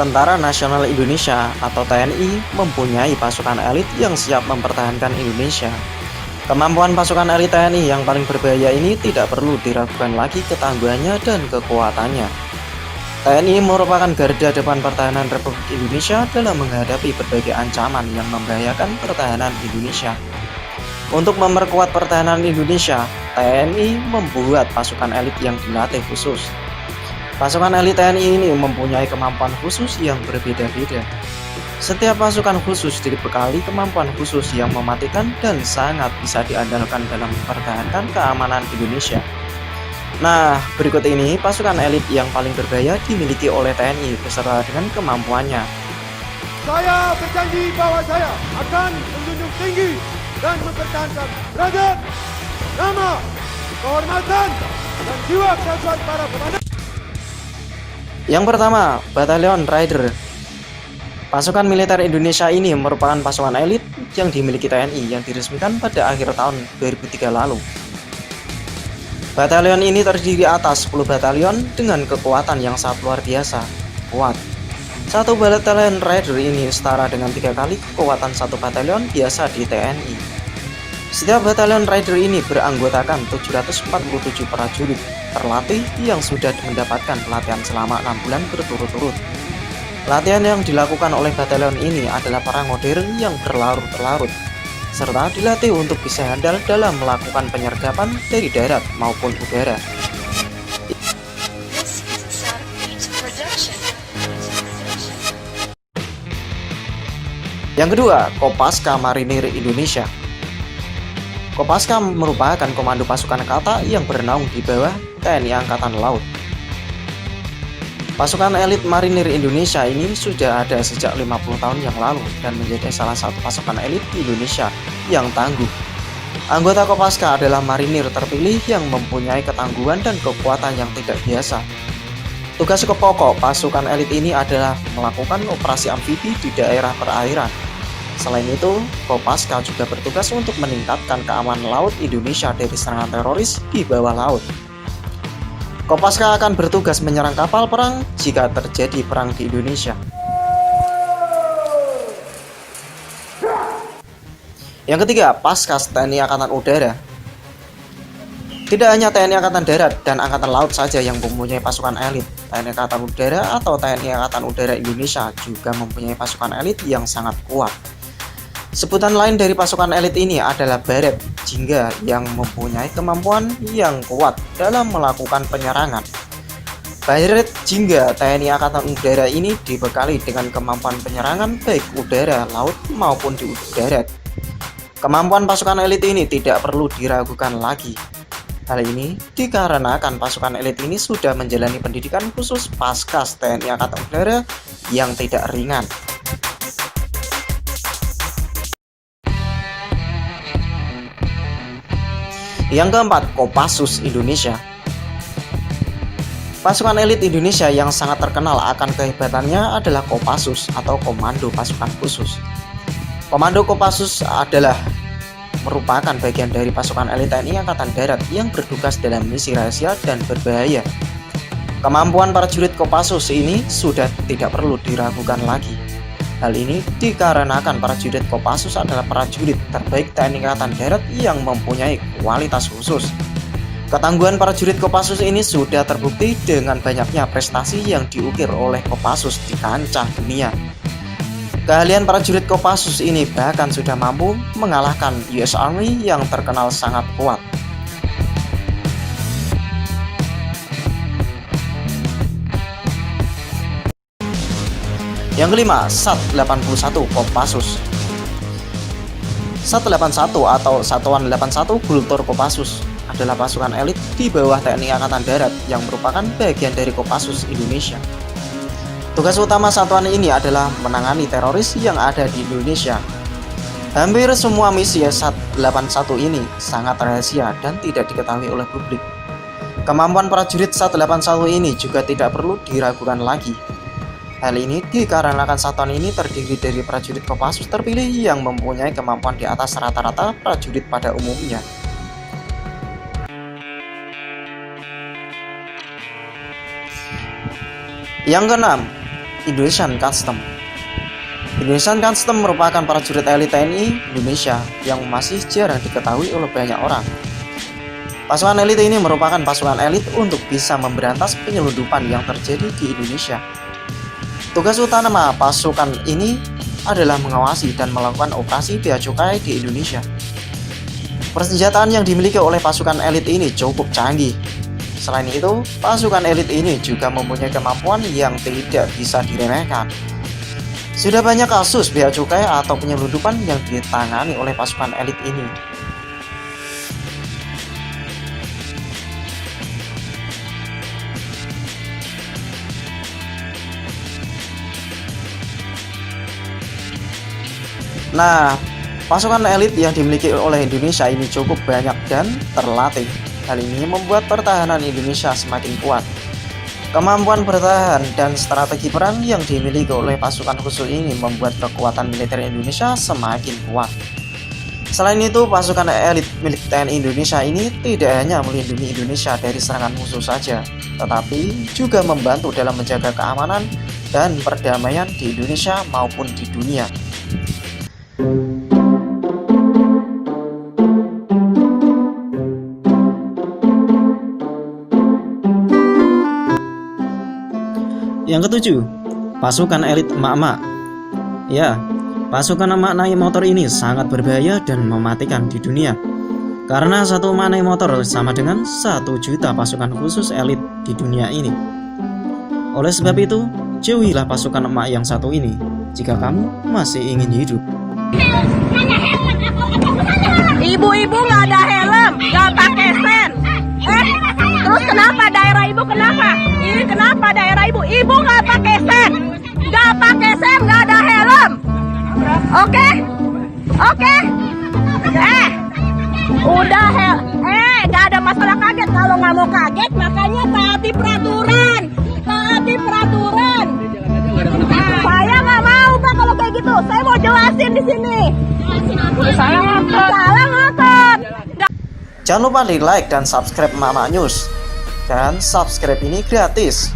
Tentara Nasional Indonesia atau TNI mempunyai pasukan elit yang siap mempertahankan Indonesia. Kemampuan pasukan elit TNI yang paling berbahaya ini tidak perlu diragukan lagi ketangguhannya dan kekuatannya. TNI merupakan garda depan pertahanan Republik Indonesia dalam menghadapi berbagai ancaman yang membahayakan pertahanan Indonesia. Untuk memperkuat pertahanan Indonesia, TNI membuat pasukan elit yang dilatih khusus. Pasukan elit TNI ini mempunyai kemampuan khusus yang berbeda-beda. Setiap pasukan khusus dibekali kemampuan khusus yang mematikan dan sangat bisa diandalkan dalam mempertahankan keamanan Indonesia. Nah, berikut ini pasukan elit yang paling berbahaya dimiliki oleh TNI beserta dengan kemampuannya. Saya berjanji bahwa saya akan menjunjung tinggi dan mempertahankan derajat, nama, kehormatan, dan jiwa kesatuan para komandan. Yang pertama, Batalion Raider. Pasukan militer Indonesia ini merupakan pasukan elit yang dimiliki TNI yang diresmikan pada akhir tahun 2003 lalu. Batalion ini terdiri atas 10 batalion dengan kekuatan yang sangat luar biasa, kuat. Satu batalion Raider ini setara dengan 3 kali kekuatan satu batalion biasa di TNI. Setiap batalion Raider ini beranggotakan 747 prajurit terlatih yang sudah mendapatkan pelatihan selama 6 bulan berturut-turut. Latihan yang dilakukan oleh batalion ini adalah perang modern yang berlarut-larut, serta dilatih untuk bisa handal dalam melakukan penyergapan dari darat maupun udara. Yang kedua, Kopaska Marinir Indonesia. Kopaska merupakan komando pasukan kata yang bernaung di bawah TNI Angkatan Laut. Pasukan elit marinir Indonesia ini sudah ada sejak 50 tahun yang lalu dan menjadi salah satu pasukan elit di Indonesia yang tangguh. Anggota Kopaska adalah marinir terpilih yang mempunyai ketangguhan dan kekuatan yang tidak biasa. Tugas pokok pasukan elit ini adalah melakukan operasi amfibi di daerah perairan. Selain itu, Kopaska juga bertugas untuk meningkatkan keamanan laut Indonesia dari serangan teroris di bawah laut. Kopaska akan bertugas menyerang kapal perang jika terjadi perang di Indonesia. Yang ketiga, Paskas TNI Angkatan Udara. Tidak hanya TNI Angkatan Darat dan Angkatan Laut saja yang mempunyai pasukan elit. TNI Angkatan Udara atau TNI Angkatan Udara Indonesia juga mempunyai pasukan elit yang sangat kuat. Sebutan lain dari pasukan elit ini adalah Baret Jingga yang mempunyai kemampuan yang kuat dalam melakukan penyerangan. Baret Jingga TNI Angkatan Udara ini dibekali dengan kemampuan penyerangan baik udara, laut maupun di darat. Kemampuan pasukan elit ini tidak perlu diragukan lagi. Hal ini dikarenakan pasukan elit ini sudah menjalani pendidikan khusus Paskas TNI Angkatan Udara yang tidak ringan. Yang keempat, Kopassus Indonesia. Pasukan elit Indonesia yang sangat terkenal akan kehebatannya adalah Kopassus atau Komando Pasukan Khusus. Komando Kopassus adalah merupakan bagian dari pasukan elit TNI Angkatan Darat yang bertugas dalam misi rahasia dan berbahaya. Kemampuan prajurit Kopassus ini sudah tidak perlu diragukan lagi. Hal ini dikarenakan prajurit Kopassus adalah prajurit terbaik TNI Angkatan Darat yang mempunyai kualitas khusus. Ketangguhan prajurit Kopassus ini sudah terbukti dengan banyaknya prestasi yang diukir oleh Kopassus di kancah dunia. Keahlian prajurit Kopassus ini bahkan sudah mampu mengalahkan US Army yang terkenal sangat kuat. Yang kelima, SAT 81 Kopassus. SAT 81 atau Satuan 81 Gultor Kopassus adalah pasukan elit di bawah TNI Angkatan Darat yang merupakan bagian dari Kopassus Indonesia. Tugas utama satuan ini adalah menangani teroris yang ada di Indonesia. Hampir semua misi SAT 81 ini sangat rahasia dan tidak diketahui oleh publik. Kemampuan prajurit SAT 81 ini juga tidak perlu diragukan lagi. Hal ini dikarenakan satuan ini terdiri dari prajurit Kopassus terpilih yang mempunyai kemampuan di atas rata-rata prajurit pada umumnya. Yang keenam, Indonesian Custom. Indonesian Custom merupakan prajurit elit TNI Indonesia yang masih jarang diketahui oleh banyak orang. Pasukan elit ini merupakan pasukan elit untuk bisa memberantas penyelundupan yang terjadi di Indonesia. Tugas utama pasukan ini adalah mengawasi dan melakukan operasi bea cukai di Indonesia. Persenjataan yang dimiliki oleh pasukan elit ini cukup canggih. Selain itu, pasukan elit ini juga mempunyai kemampuan yang tidak bisa diremehkan. Sudah banyak kasus bea cukai atau penyelundupan yang ditangani oleh pasukan elit ini. Nah, pasukan elit yang dimiliki oleh Indonesia ini cukup banyak dan terlatih. Hal ini membuat pertahanan Indonesia semakin kuat. Kemampuan bertahan dan strategi perang yang dimiliki oleh pasukan khusus ini membuat kekuatan militer Indonesia semakin kuat. Selain itu, pasukan elit milik TNI Indonesia ini tidak hanya melindungi Indonesia dari serangan musuh saja, tetapi juga membantu dalam menjaga keamanan dan perdamaian di Indonesia maupun di dunia. Yang ketujuh, pasukan elit emak-emak. Ya, pasukan emak naik motor ini sangat berbahaya dan mematikan di dunia. Karena satu emak naik motor sama dengan 1 juta pasukan khusus elit di dunia ini. Oleh sebab itu, jauhilah pasukan emak yang satu ini jika kamu masih ingin hidup. Ibu-ibu nggak ada helm, nggak pakai sen. Terus kenapa daerah ibu kenapa? Ini kenapa daerah ibu? Ibu nggak pakai sen, nggak ada helm. Oke? Udah nggak ada masalah kaget. Kalau nggak mau kaget, makanya taati peraturan. Saya nggak mau Pak kalau kayak gitu. Saya mau jelasin di sini. Salah ngotot. Jangan lupa di like dan subscribe Mama News. Dan subscribe ini gratis.